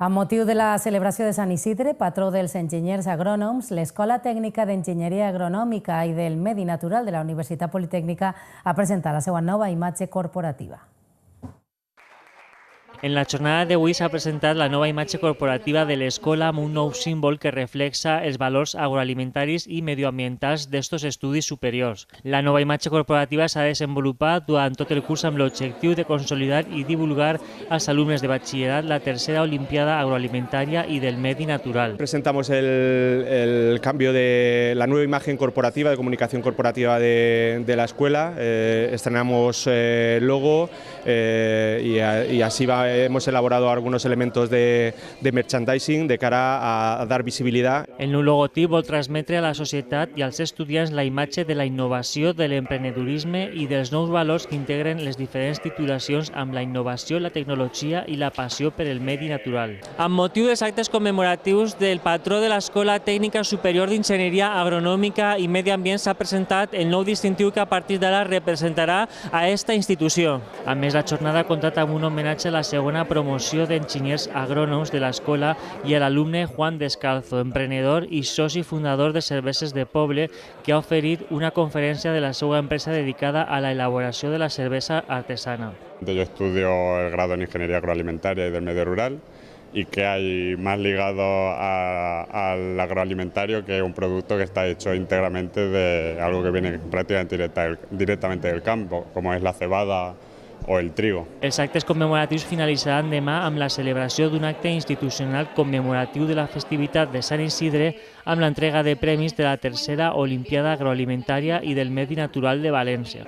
Amb motiu de la celebració de Sant Isidre, patró dels enginyers agrònoms, l'Escola Tècnica d'Enginyeria Agronòmica i del Medi Natural de la Universitat Politècnica ha presentat la seva nova imatge corporativa. En la jornada d'avui s'ha presentat la nova imatge corporativa de l'escola amb un nou símbol que reflexa els valors agroalimentaris i medioambientals d'estos estudis superiors. La nova imatge corporativa s'ha desenvolupat durant tot el curs amb l'objectiu de consolidar i divulgar als alumnes de batxillerat la tercera Olimpiada Agroalimentaria y del Medi Natural. Presentamos el cambio de la nueva imagen corporativa, de comunicación corporativa de la escuela, estrenamos logo y así hemos elaborado algunos elementos de merchandising de cara a dar visibilitat. El nou logotip vol transmetre a la societat i als estudiants la imatge de la innovació, de l'emprenedorisme i dels nous valors que integren les diferents titulacions amb la innovació, la tecnologia i la passió per el medi natural. Amb motiu dels actes commemoratius del patró de l'Escola Tècnica Superior d'Enginyeria Agronòmica i Medi Ambient s'ha presentat el nou distintiu que a partir d'ara representarà a esta institució. A més, la jornada ha comptat amb un homenatge a la segona promoció d'enginyers agrònoms de l'escola i a l'alumne Juan Descalzo, emprenedor i soci fundador de Cerveses de Poble, que ha oferit una conferència de la seva empresa dedicada a la elaboració de la cervesa artesana. Yo estudio el grado en Ingeniería Agroalimentaria y del Medio Rural y que hay más ligado al agroalimentario, que es un producto que está hecho íntegramente de algo que viene prácticamente directamente del campo, como es la cebada o el trigo. Els actes commemoratius finalitzaran demà amb la celebració d'un acte institucional commemoratiu de la festivitat de Sant Isidre amb l'entrega de premis de la tercera Olimpiada Agroalimentaria i del Medi Natural de València.